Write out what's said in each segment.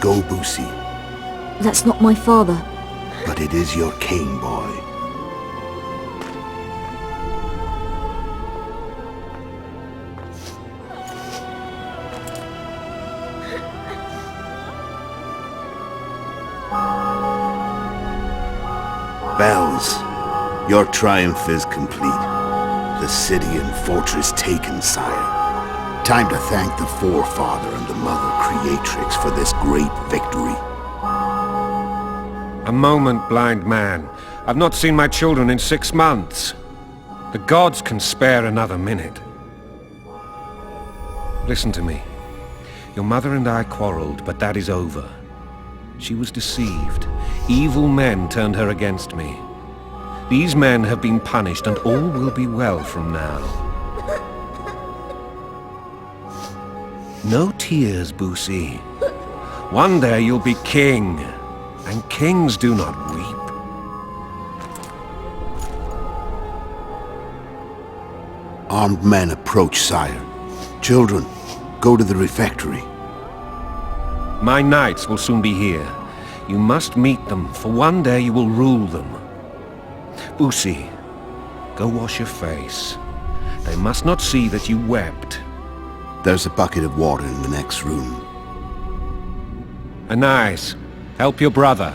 Go, Busi. That's not my father. But it is your king, boy. Bells, your triumph is complete. The city and fortress taken, sire. Time to thank the Forefather and the Mother Creatrix for this great victory. A moment, blind man. I've not seen my children in 6 months. The gods can spare another minute. Listen to me. Your mother and I quarreled, but that is over. She was deceived. Evil men turned her against me. These men have been punished, and all will be well from now. No tears, Busi. One day you'll be king, and kings do not weep. Armed men approach, sire. Children, go to the refectory. My knights will soon be here. You must meet them, for one day you will rule them. Busi, go wash your face. They must not see that you wept. There's a bucket of water in the next room. Anais, help your brother.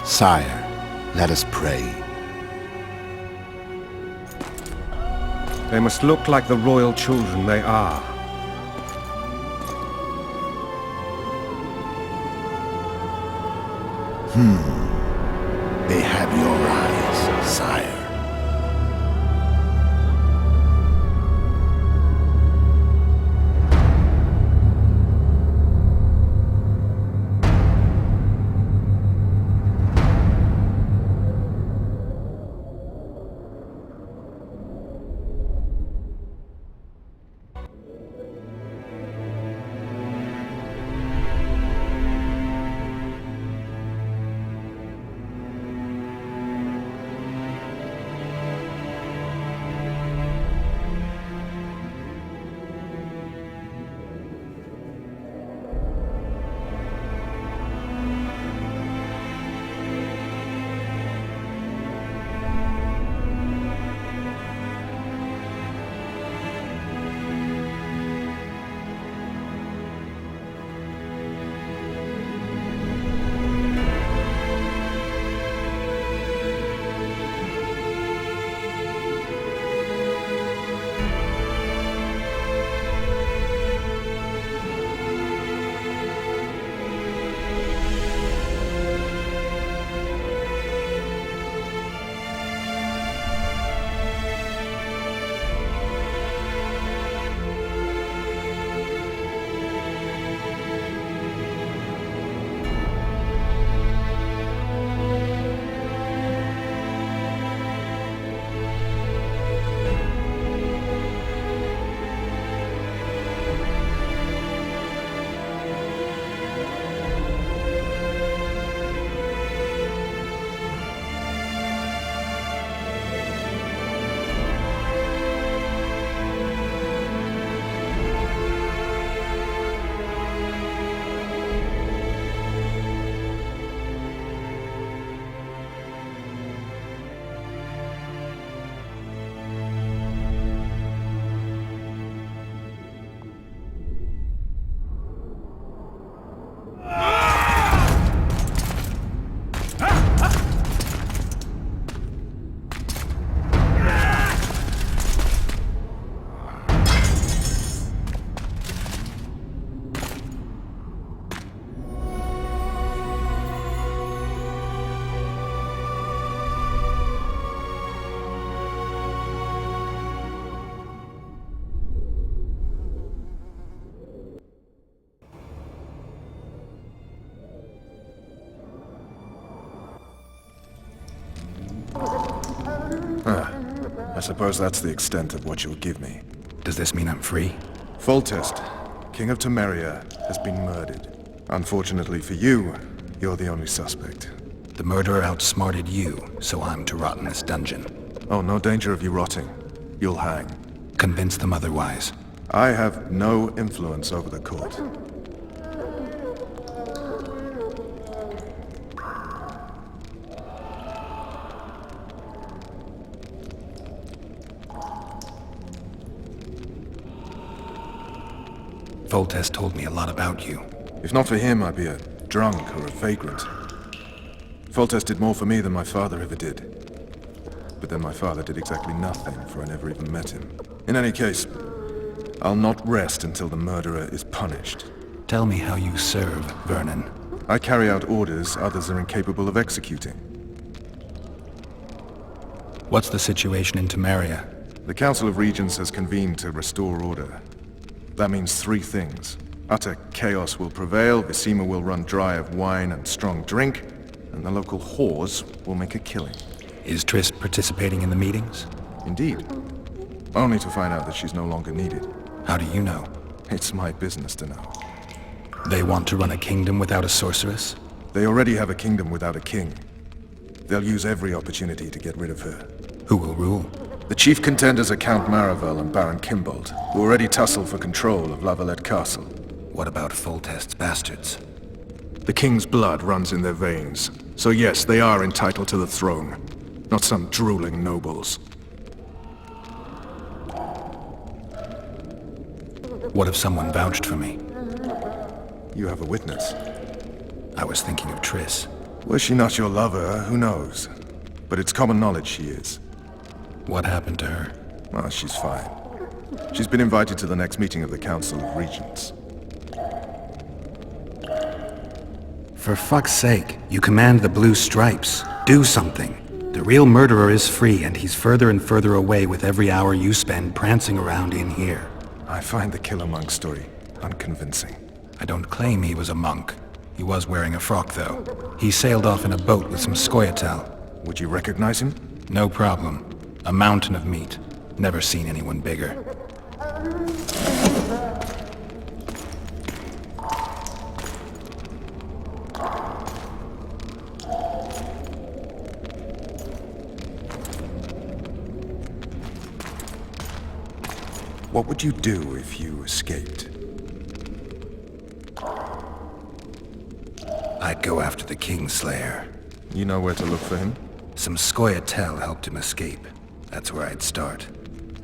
Sire, let us pray. They must look like the royal children they are. They have your eyes, sire. suppose that's the extent of what you'll give me. Does this mean I'm free? Foltest, King of Temeria, has been murdered. Unfortunately for you, you're the only suspect. The murderer outsmarted you, so I'm to rot in this dungeon. Oh, no danger of you rotting. You'll hang. Convince them otherwise. I have no influence over the court. Foltest told me a lot about you. If not for him, I'd be a drunk or a vagrant. Foltest did more for me than my father ever did. But then my father did exactly nothing, for I never even met him. In any case, I'll not rest until the murderer is punished. Tell me how you serve, Vernon. I carry out orders others are incapable of executing. What's the situation in Temeria? The Council of Regents has convened to restore order. That means three things. Utter chaos will prevail, Vizima will run dry of wine and strong drink, and the local whores will make a killing. Is Triss participating in the meetings? Indeed. Only to find out that she's no longer needed. How do you know? It's my business to know. They want to run a kingdom without a sorceress? They already have a kingdom without a king. They'll use every opportunity to get rid of her. Who will rule? The chief contenders are Count Maravel and Baron Kimbold, who already tussle for control of Lavalette Castle. What about Foltest's bastards? The king's blood runs in their veins, so yes, they are entitled to the throne. Not some drooling nobles. What if someone vouched for me? You have a witness. I was thinking of Triss. Was she not your lover, who knows? But it's common knowledge she is. What happened to her? Ah, she's fine. She's been invited to the next meeting of the Council of Regents. For fuck's sake, you command the Blue Stripes. Do something. The real murderer is free, and he's further and further away with every hour you spend prancing around in here. I find the Killer Monk story unconvincing. I don't claim he was a monk. He was wearing a frock, though. He sailed off in a boat with some Scoia'tael. Would you recognize him? No problem. A mountain of meat. Never seen anyone bigger. What would you do if you escaped? I'd go after the Kingslayer. You know where to look for him? Some Scoia'tael helped him escape. That's where I'd start.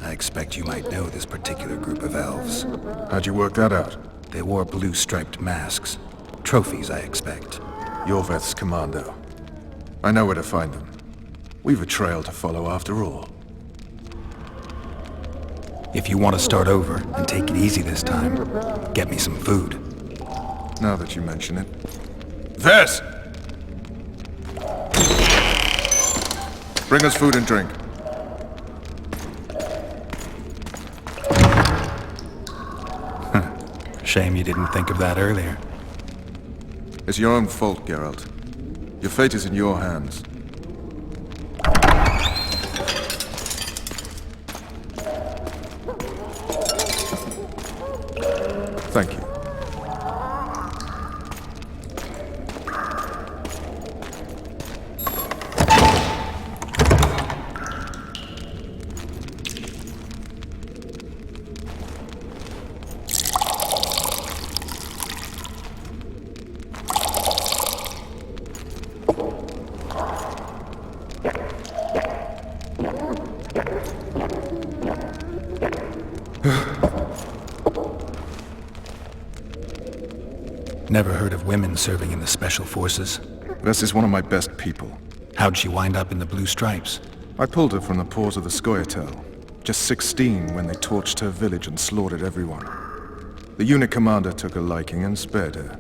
I expect you might know this particular group of elves. How'd you work that out? They wore blue-striped masks. Trophies, I expect. Yorveth's commando. I know where to find them. We've a trail to follow after all. If you want to start over and take it easy this time, get me some food. Now that you mention it. Vess! Bring us food and drink. Shame you didn't think of that earlier. It's your own fault, Geralt. Your fate is in your hands. Thank you. Never heard of women serving in the Special Forces. Vess is one of my best people. How'd she wind up in the Blue Stripes? I pulled her from the paws of the Scoia'tael. Just 16 when they torched her village and slaughtered everyone. The unit commander took a liking and spared her.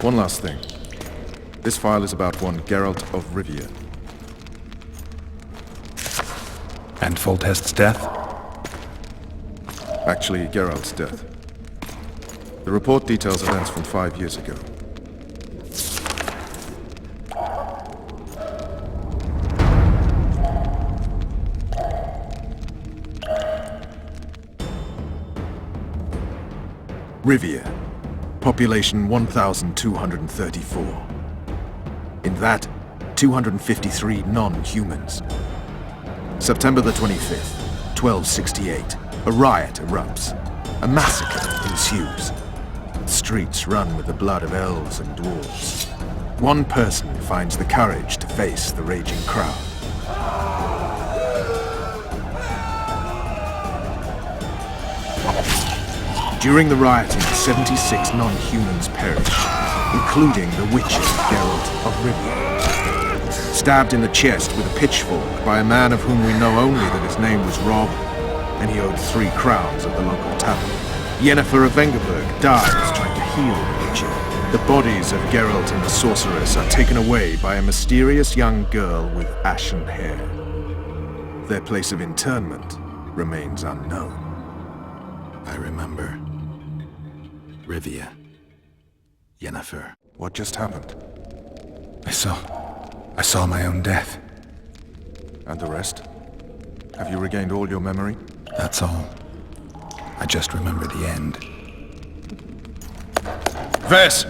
One last thing. This file is about one Geralt of Rivia. And Foltest's death? Actually, Geralt's death. The report details events from 5 years ago. Rivia. Population 1,234. In that, 253 non-humans. September the 25th, 1268. A riot erupts. A massacre ensues. The streets run with the blood of elves and dwarves. One person finds the courage to face the raging crowd. During the rioting, 76 non-humans perished, including the witcher Geralt of Rivia. Stabbed in the chest with a pitchfork by a man of whom we know only that his name was Rob, and he owed 3 crowns at the local tavern. Yennefer of Vengerberg dies trying to heal the witcher. The bodies of Geralt and the sorceress are taken away by a mysterious young girl with ashen hair. Their place of interment remains unknown. I remember. Rivia. Yennefer. What just happened? I saw my own death. And the rest? Have you regained all your memory? That's all. I just remember the end. Ves!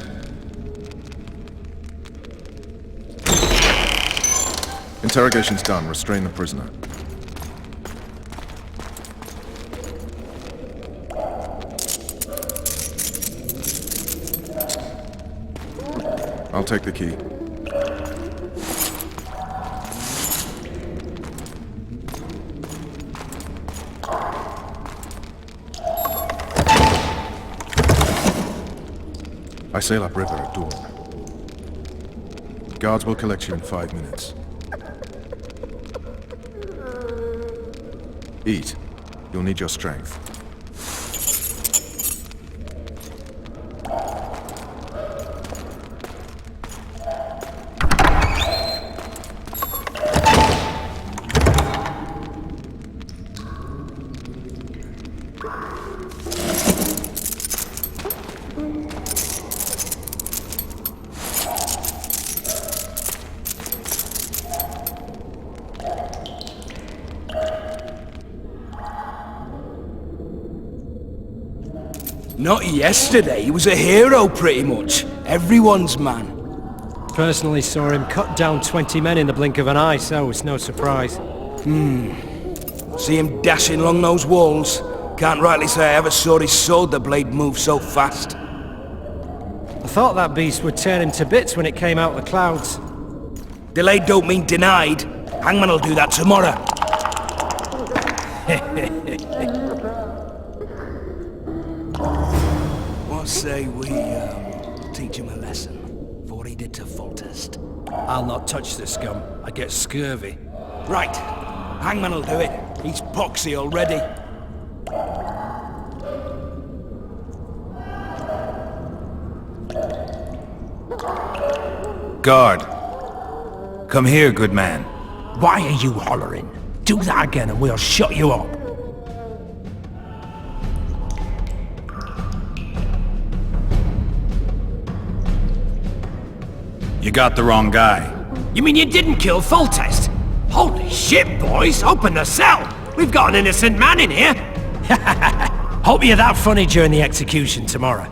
Interrogation's done. Restrain the prisoner. I'll take the key. I sail upriver at dawn. Guards will collect you in 5 minutes. Eat. You'll need your strength. Not yesterday, he was a hero pretty much. Everyone's man. Personally saw him cut down 20 men in the blink of an eye, so it's no surprise. See him dashing along those walls? Can't rightly say I ever saw his sword the blade move so fast. I thought that beast would tear him to bits when it came out of the clouds. Delayed don't mean denied. Hangman'll do that tomorrow. What say we, teach him a lesson, for what he did to Foltest? I'll not touch the scum. I get scurvy. Right. Hangman'll do it. He's poxy already. Guard! Come here, good man. Why are you hollering? Do that again and we'll shut you up. You got the wrong guy. You mean you didn't kill Foltest? Holy shit, boys! Open the cell! We've got an innocent man in here! Hope you're that funny during the execution tomorrow.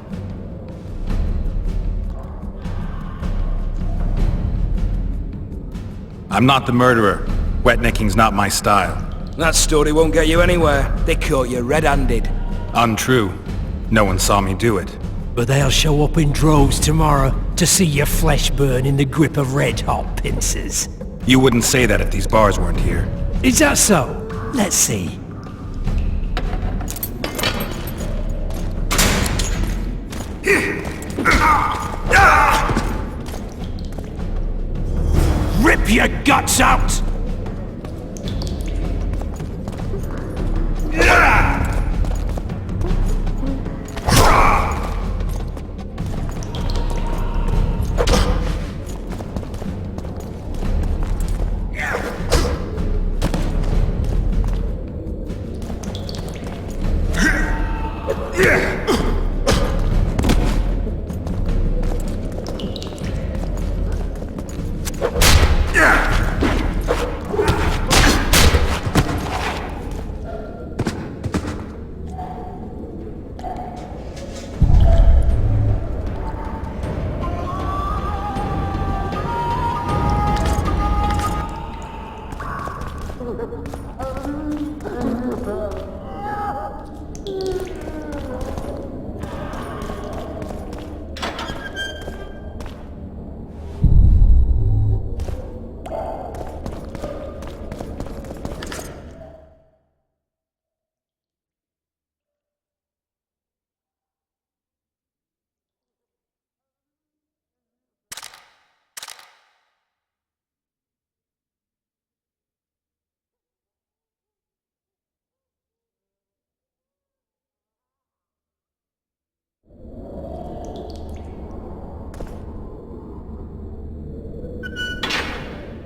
I'm not the murderer. Wetnecking's not my style. That story won't get you anywhere. They caught you red-handed. Untrue. No one saw me do it. But they'll show up in droves tomorrow to see your flesh burn in the grip of red-hot pincers. You wouldn't say that if these bars weren't here. Is that so? Let's see. Rip your guts out!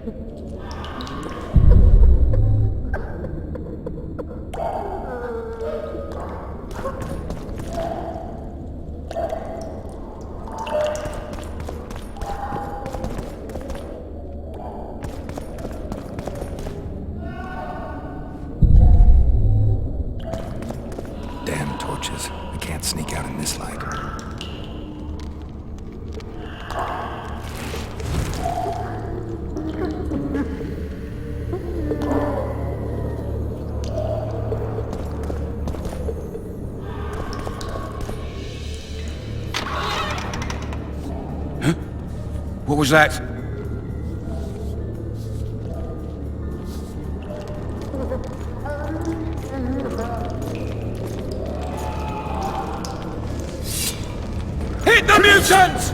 Damn torches. I can't sneak out in this light. What was that? Hit the mutants!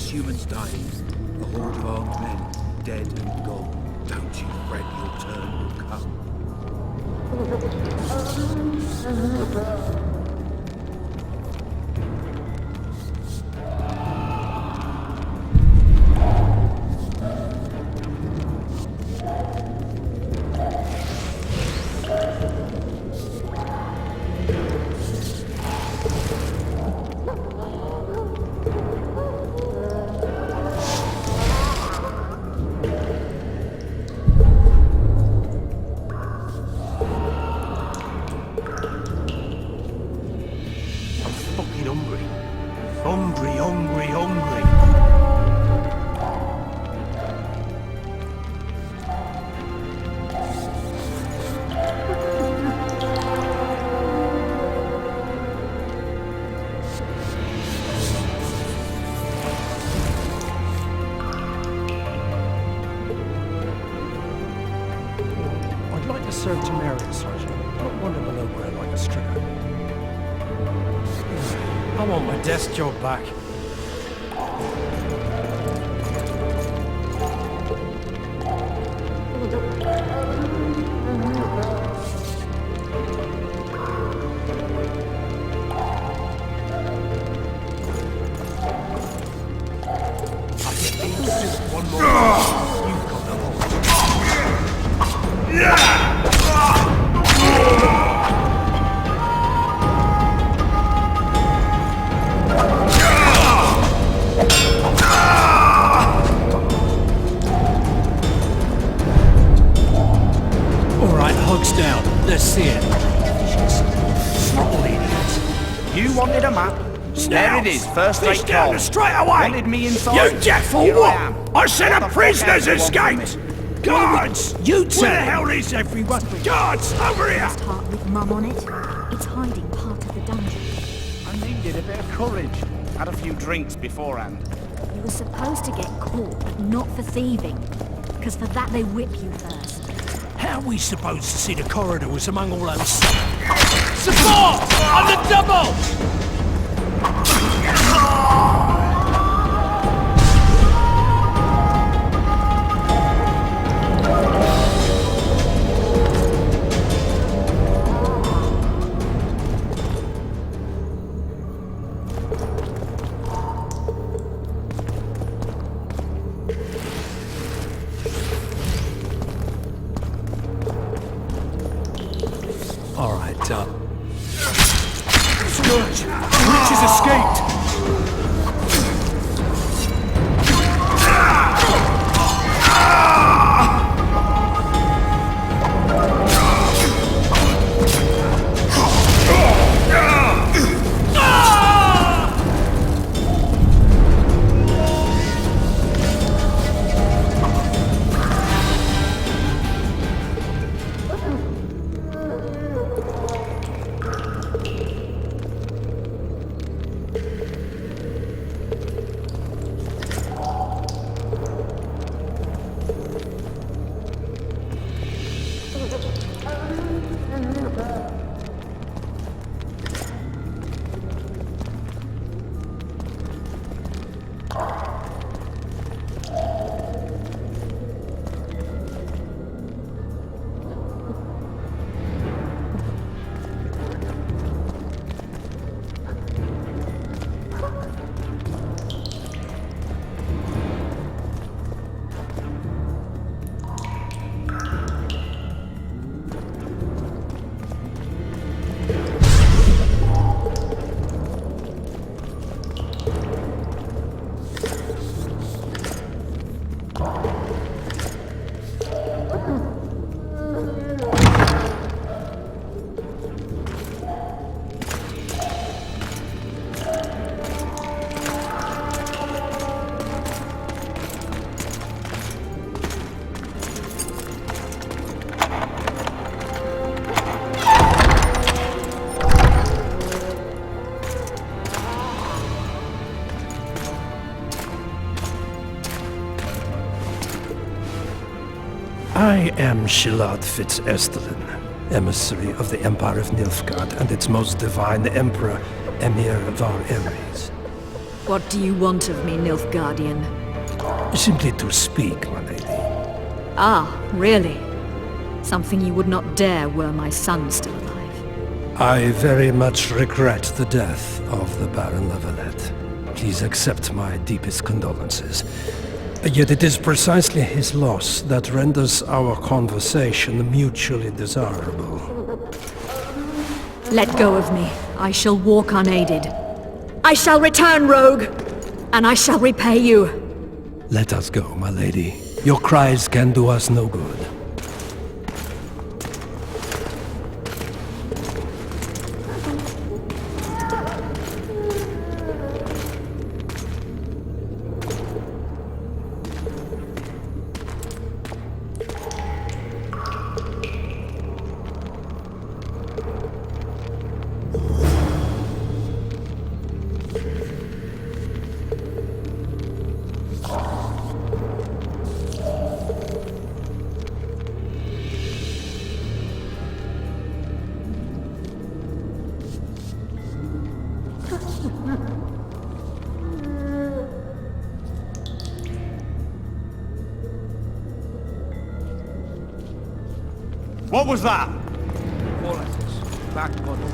Humans dying. A horde of armed men, dead and gone. Don't you fret, your turn will come. Hungry. I'd like to serve Temeria, Sergeant. Not one below where I like a stripper. I want my desk job back. One more. You've got the whole. Yeah! Hugs down. Let's see it. Small idiots. You wanted a map? There it is, first rate down call. straight away! Wanted me inside? You deaf or Here what? I am. I said What a the prisoner's fuck else do you want escaped! from me? Guards! You Where the tell hell is everyone? Guards, over here! Last heart with Mum on it. It's hiding part of the dungeon. I needed a bit of courage. Had a few drinks beforehand. You were supposed to get caught, but not for thieving. Because for that they whip you first. How are we supposed to see the corridors among all those... Support! On the double! All right, Scourge! Witch has escaped! I am Shilad Fitz-Estelin, emissary of the Empire of Nilfgaard and its most divine Emperor, Emir Var Emreis. What do you want of me, Nilfgaardian? Simply to speak, my lady. Ah, really? Something you would not dare were my son still alive. I very much regret the death of the Baron Lavalette. Please accept my deepest condolences. Yet it is precisely his loss that renders our conversation mutually desirable. Let go of me. I shall walk unaided. I shall return, rogue! And I shall repay you. Let us go, my lady. Your cries can do us no good. What was that? Four letters. Back bottle.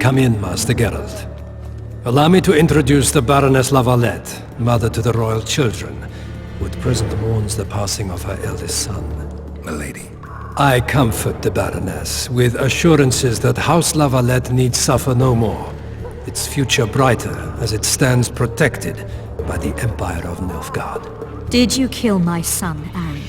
Come in, Master Geralt. Allow me to introduce the Baroness Lavalette, mother to the royal children, who at present mourns the passing of her eldest son. Milady. I comfort the Baroness with assurances that House Lavalette need suffer no more, its future brighter as it stands protected by the Empire of Nilfgaard. Did you kill my son, Arion?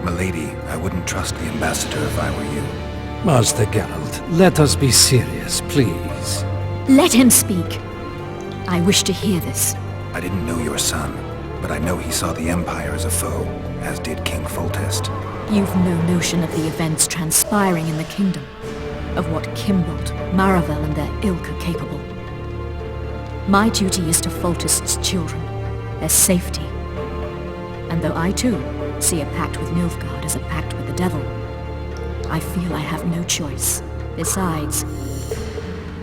Milady, I wouldn't trust the ambassador if I were you. Master Geralt, let us be serious, please. Let him speak. I wish to hear this. I didn't know your son, but I know he saw the Empire as a foe, as did King Foltest. You've no notion of the events transpiring in the kingdom, of what Kimbold, Maravel and their ilk are capable. My duty is to Foltest's children, their safety. And though I too see a pact with Nilfgaard as a pact with the devil, I feel I have no choice. Besides,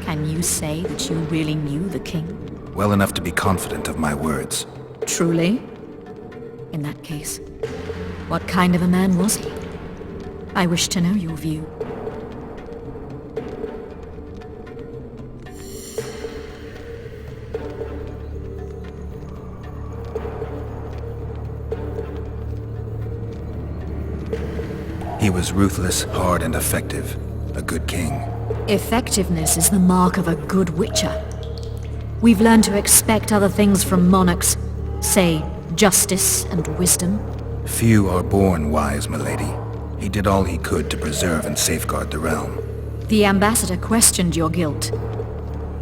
can you say that you really knew the king? Well enough to be confident of my words. Truly? In that case, what kind of a man was he? I wish to know your view. He was ruthless, hard, and effective. A good king. Effectiveness is the mark of a good witcher. We've learned to expect other things from monarchs. Say, justice and wisdom. Few are born wise, milady. He did all he could to preserve and safeguard the realm. The ambassador questioned your guilt.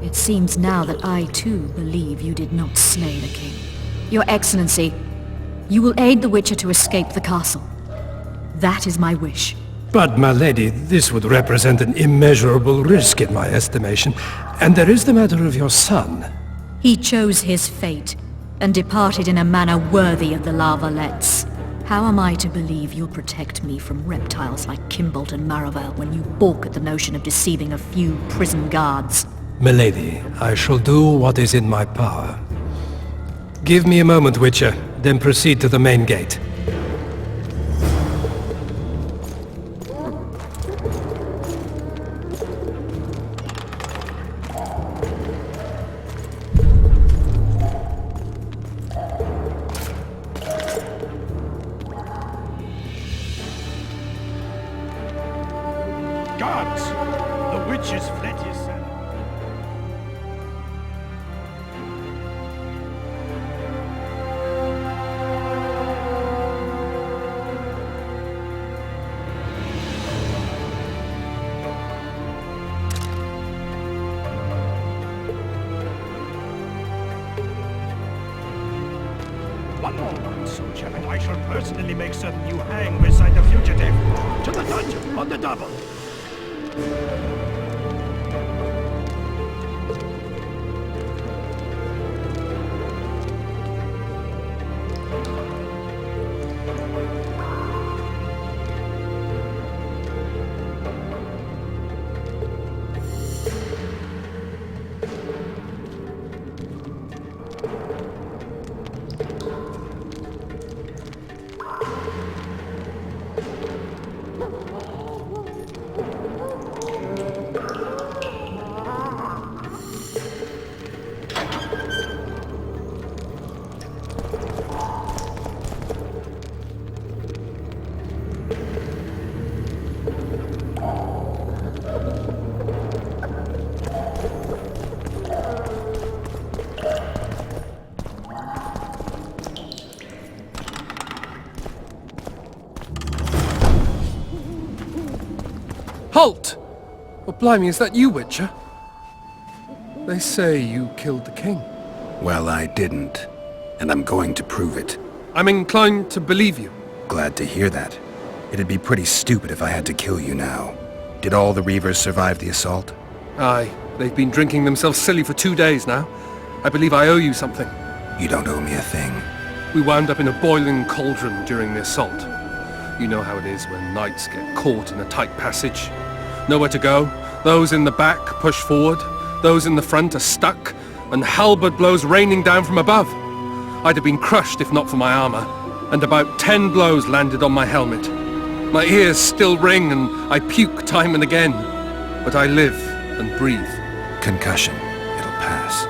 It seems now that I too believe you did not slay the king. Your Excellency, you will aid the Witcher to escape the castle. That is my wish. But, my lady, this would represent an immeasurable risk in my estimation. And there is the matter of your son. He chose his fate, and departed in a manner worthy of the La Valettes. How am I to believe you'll protect me from reptiles like Kimbolt and Maravel when you balk at the notion of deceiving a few prison guards? Milady, I shall do what is in my power. Give me a moment, Witcher, then proceed to the main gate. Guards! The witch has fled his son. One more, soldier, and I shall personally make certain you hang beside the fugitive. To the dungeon, on the double. Halt! Oh, blimey, is that you, Witcher? They say you killed the king. Well, I didn't. And I'm going to prove it. I'm inclined to believe you. Glad to hear that. It'd be pretty stupid if I had to kill you now. Did all the Reavers survive the assault? Aye, they've been drinking themselves silly for 2 days now. I believe I owe you something. You don't owe me a thing. We wound up in a boiling cauldron during the assault. You know how it is when knights get caught in a tight passage. Nowhere to go. Those in the back push forward. Those in the front are stuck. And halberd blows raining down from above. I'd have been crushed if not for my armor. And about 10 blows landed on my helmet. My ears still ring and I puke time and again. But I live and breathe. Concussion. It'll pass.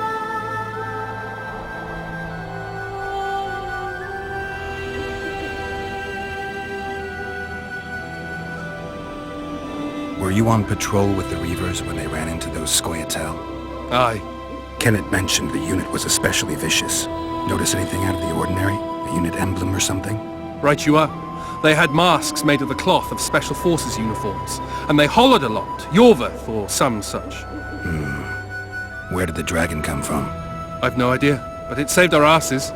Were you on patrol with the Reavers when they ran into those Scoia'tael? Aye. Kenneth mentioned the unit was especially vicious. Notice anything out of the ordinary? A unit emblem or something? Right you are. They had masks made of the cloth of Special Forces uniforms, and they hollered a lot, Yorveth or some such. Where did the dragon come from? I've no idea, but it saved our asses.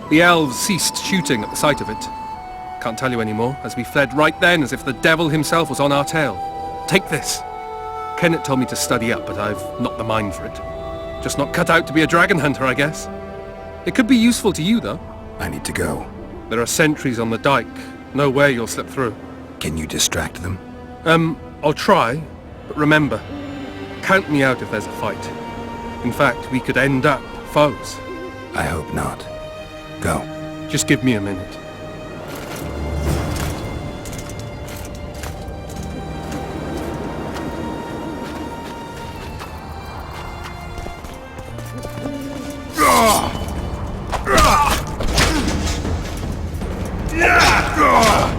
The elves ceased shooting at the sight of it. Can't tell you anymore, as we fled right then as if the devil himself was on our tail. Take this. Kenneth told me to study up, but I've not the mind for it. Just not cut out to be a dragon hunter, I guess. It could be useful to you, though. I need to go. There are sentries on the dike. No way you'll slip through. Can you distract them? I'll try, but remember, count me out if there's a fight. In fact, we could end up foes. I hope not. Go. Just give me a minute. Yeah!